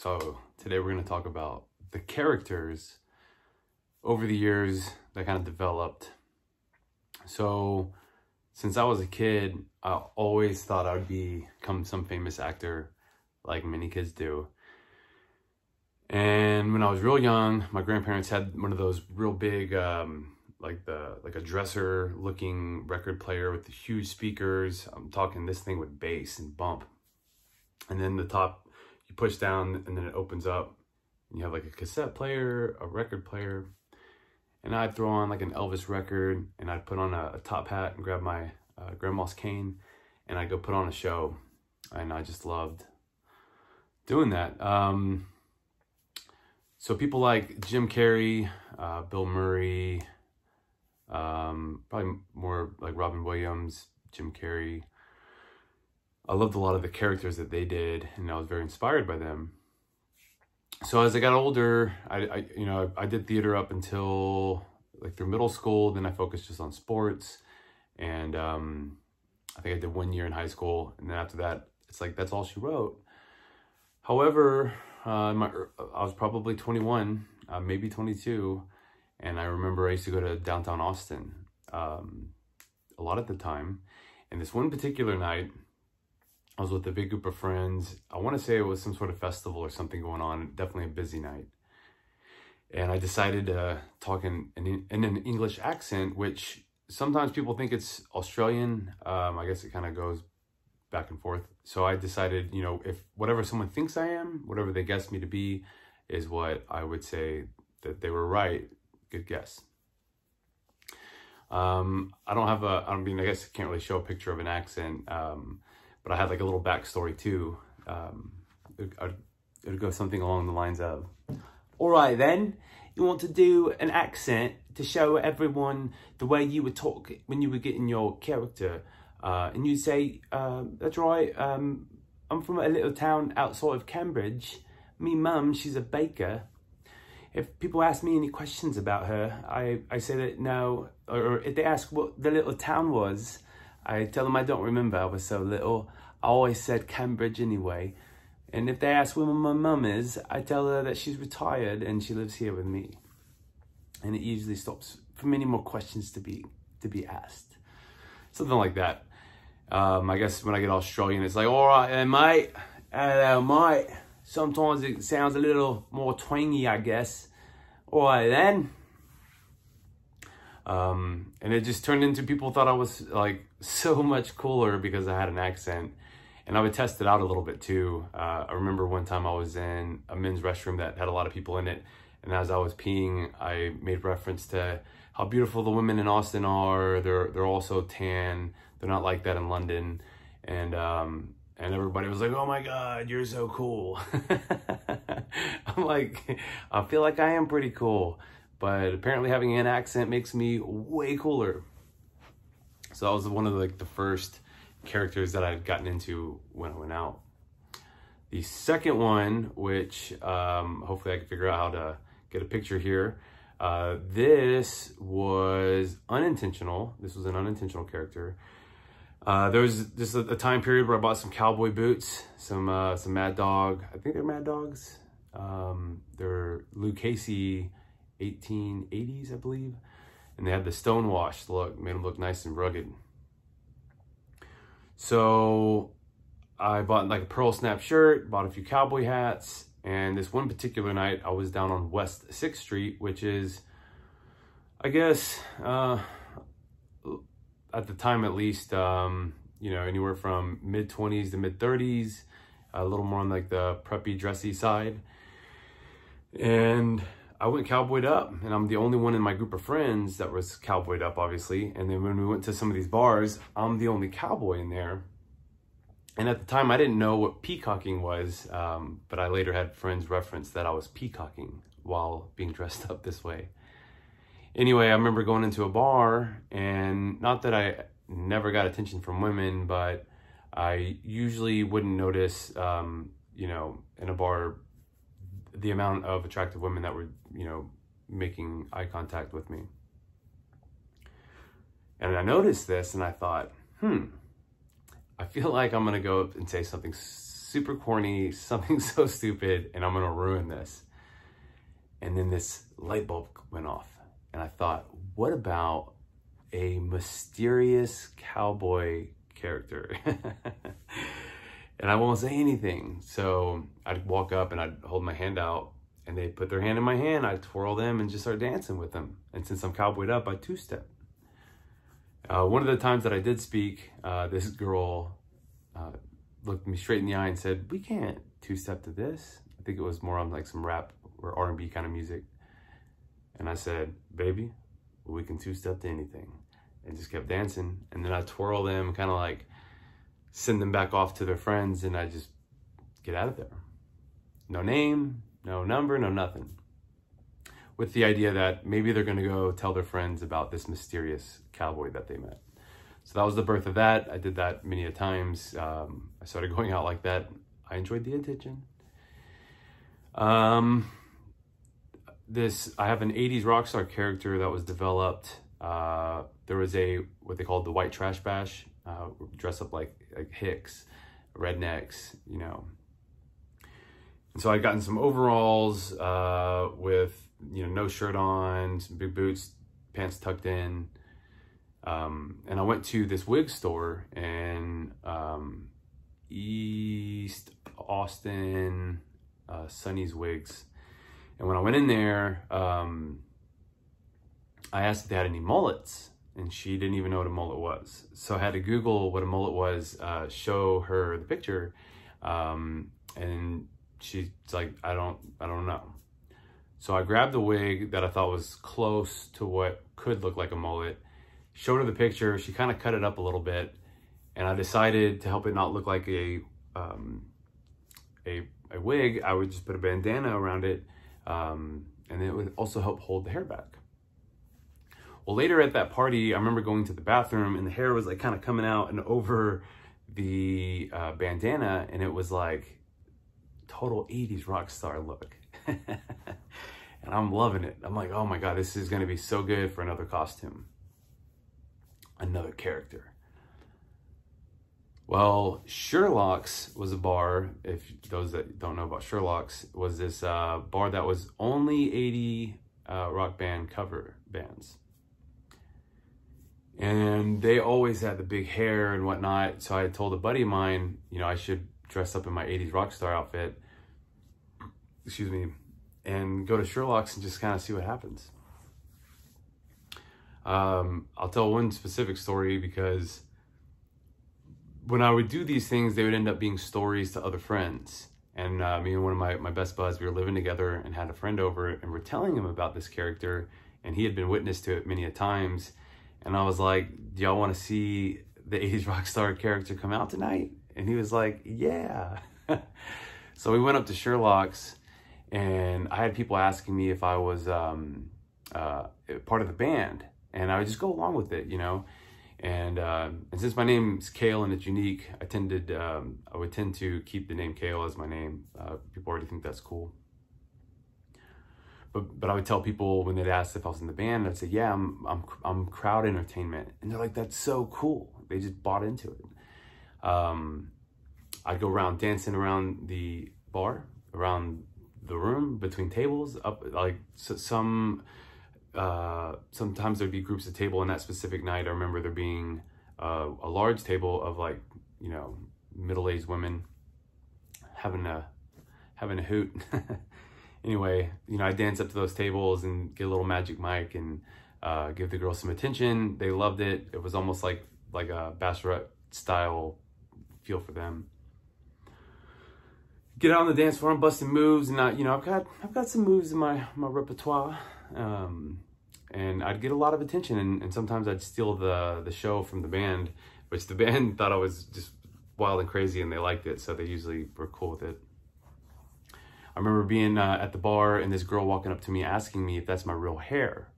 So today we're going to talk about the characters over the years that kind of developed. So since I was a kid, I always thought I would become some famous actor like many kids do. And when I was real young, my grandparents had one of those real big, like a dresser looking record player with the huge speakers. I'm talking this thing with bass and bump. And then the top, you push down and then it opens up and you have like a cassette player, a record player. And I'd throw on like an Elvis record and I'd put on a top hat and grab my grandma's cane and I'd go put on a show. And I just loved doing that. So people like Jim Carrey, Bill Murray, probably more like Robin Williams, Jim Carrey. I loved a lot of the characters that they did, and I was very inspired by them. So as I got older, I did theater up until like through middle school. Then I focused just on sports, and I think I did 1 year in high school, and then after that, it's like that's all she wrote. However, I was probably 21, maybe 22, and I remember I used to go to downtown Austin a lot at the time. And this one particular night, I was with a big group of friends. I want to say it was some sort of festival or something going on, definitely a busy night. And I decided to talk in an English accent, which sometimes people think it's Australian. I guess it kind of goes back and forth. So I decided, you know, if whatever someone thinks I am, whatever they guess me to be, is what I would say that they were right. Good guess. I guess I can't really show a picture of an accent, but I had like a little backstory too. It would go something along the lines of, all right then, you want to do an accent to show everyone the way you would talk when you were getting your character. And you say, that's right, I'm from a little town outside of Cambridge. Me mum, she's a baker. If people ask me any questions about her, I say that no, or if they ask what the little town was, I tell them I don't remember, I was so little. I always said Cambridge anyway. And if they ask where my mum is, I tell her that she's retired and she lives here with me. And it usually stops for many more questions to be asked. Something like that. I guess when I get Australian, it's like, all right then, mate. Hello, mate. Sometimes it sounds a little more twangy, I guess. All right then. And it just turned into people thought I was like so much cooler because I had an accent. And I would test it out a little bit too. I remember one time I was in a men's restroom that had a lot of people in it. And as I was peeing, I made reference to how beautiful the women in Austin are. They're all so tan. They're not like that in London. And everybody was like, oh my God, you're so cool. I'm like, I feel like I am pretty cool. But apparently having an accent makes me way cooler. So that was one of like the first characters that I'd gotten into when I went out. The second one, which hopefully I can figure out how to get a picture here. This was unintentional. This was an unintentional character. There was just a time period where I bought some cowboy boots, some Mad Dog. I think they're Mad Dogs. They're Lou Casey 1880s, I believe. And they had the stonewashed look, made them look nice and rugged. So I bought like a pearl snap shirt, bought a few cowboy hats. And this one particular night, I was down on West 6th Street, which is, I guess, at the time at least, you know, anywhere from mid-20s to mid-30s, a little more on like the preppy, dressy side. And I went cowboyed up, and I'm the only one in my group of friends that was cowboyed up, obviously. And then when we went to some of these bars, I'm the only cowboy in there. And at the time, I didn't know what peacocking was, but I later had friends reference that I was peacocking while being dressed up this way. Anyway, I remember going into a bar, and not that I never got attention from women, but I usually wouldn't notice, you know, in a bar, the amount of attractive women that were, you know, making eye contact with me. And I noticed this and I thought, I feel like I'm going to go up and say something super corny, something so stupid, and I'm gonna ruin this. And then this light bulb went off. And I thought, what about a mysterious cowboy character? And I won't say anything. So I'd walk up and I'd hold my hand out, and they'd put their hand in my hand. I'd twirl them and just start dancing with them. And since I'm cowboyed up, I'd two-step. One of the times that I did speak, this girl looked me straight in the eye and said, "We can't two-step to this." I think it was more on like some rap or R&B kind of music. And I said, "Baby, we can two-step to anything." And just kept dancing. And then I twirl them, kind of like send them back off to their friends, and I just get out of there. No name, no number, no nothing. With the idea that maybe they're gonna go tell their friends about this mysterious cowboy that they met. So that was the birth of that. I did that many a times. I started going out like that. I enjoyed the attention. I have an 80s rockstar character that was developed. There was what they called the white trash bash, dress up like hicks, rednecks, you know. And so I'd gotten some overalls with, you know, no shirt on, some big boots, pants tucked in. And I went to this wig store in East Austin, Sonny's Wigs. And when I went in there, I asked if they had any mullets, and she didn't even know what a mullet was. So I had to Google what a mullet was, show her the picture, and she's like, I don't know. So I grabbed the wig that I thought was close to what could look like a mullet, showed her the picture. She kind of cut it up a little bit, and I decided to help it not look like a wig, I would just put a bandana around it, and it would also help hold the hair back. Well, later at that party, I remember going to the bathroom, and the hair was like kind of coming out and over the bandana, and it was like total 80s rock star look. And I'm loving it. I'm like, oh my God, this is gonna be so good for another costume, another character. Well, Sherlocks was a bar, if those that don't know about Sherlocks, was this bar that was only 80 rock band cover bands. And they always had the big hair and whatnot. So I told a buddy of mine, you know, I should dress up in my 80s rock star outfit, excuse me, and go to Sherlock's and just kind of see what happens. I'll tell one specific story, because when I would do these things, they would end up being stories to other friends. And me and one of my best buds, we were living together and had a friend over, and we're telling him about this character, and he had been witness to it many a times. And I was like, do y'all want to see the 80s rockstar character come out tonight? And he was like, yeah. So we went up to Sherlock's, and I had people asking me if I was part of the band, and I would just go along with it, you know. And since my name's Kale and it's unique, I would tend to keep the name Kale as my name. People already think that's cool. But I would tell people when they'd ask if I was in the band, I'd say, yeah, I'm crowd entertainment. And they're like, that's so cool. They just bought into it. I'd go around dancing around the bar, around the room, between tables, up like sometimes there'd be groups of table on that specific night. I remember there being a large table of, like, you know, middle-aged women having a hoot. Anyway, you know, I dance up to those tables and get a little magic mic and give the girls some attention. They loved it. It was almost like a bachelorette style feel for them. Get out on the dance floor, I'm busting moves, and I've got some moves in my repertoire. And I'd get a lot of attention, and sometimes I'd steal the show from the band, which the band thought I was just wild and crazy, and they liked it, so they usually were cool with it. I remember being at the bar, and this girl walking up to me asking me if that's my real hair.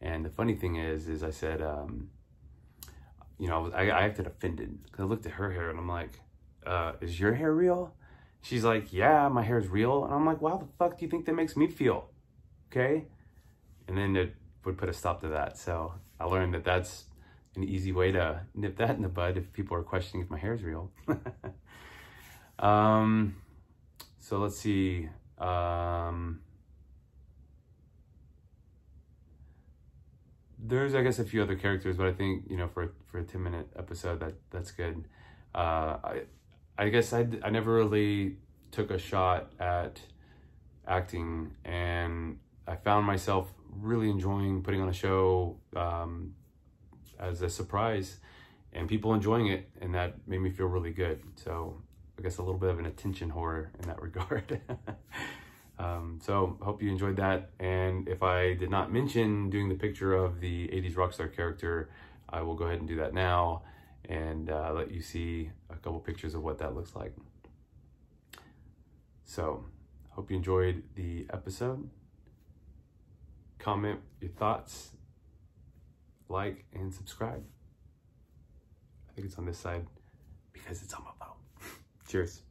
And the funny thing is I said, you know, I acted offended, because I looked at her hair, and I'm like, is your hair real? She's like, yeah, my hair is real. And I'm like, well, how the fuck do you think that makes me feel? Okay? And then it would put a stop to that. So I learned that that's an easy way to nip that in the bud if people are questioning if my hair is real. So let's see. There's, I guess, a few other characters, but I think, you know, for a 10-minute episode, that's good. I guess I never really took a shot at acting, and I found myself really enjoying putting on a show as a surprise, and people enjoying it, and that made me feel really good. So I guess a little bit of an attention whore in that regard. So hope you enjoyed that. And if I did not mention doing the picture of the 80s rockstar character, I will go ahead and do that now and let you see a couple pictures of what that looks like. So hope you enjoyed the episode. Comment your thoughts, like, and subscribe. I think it's on this side because it's on my phone. Cheers.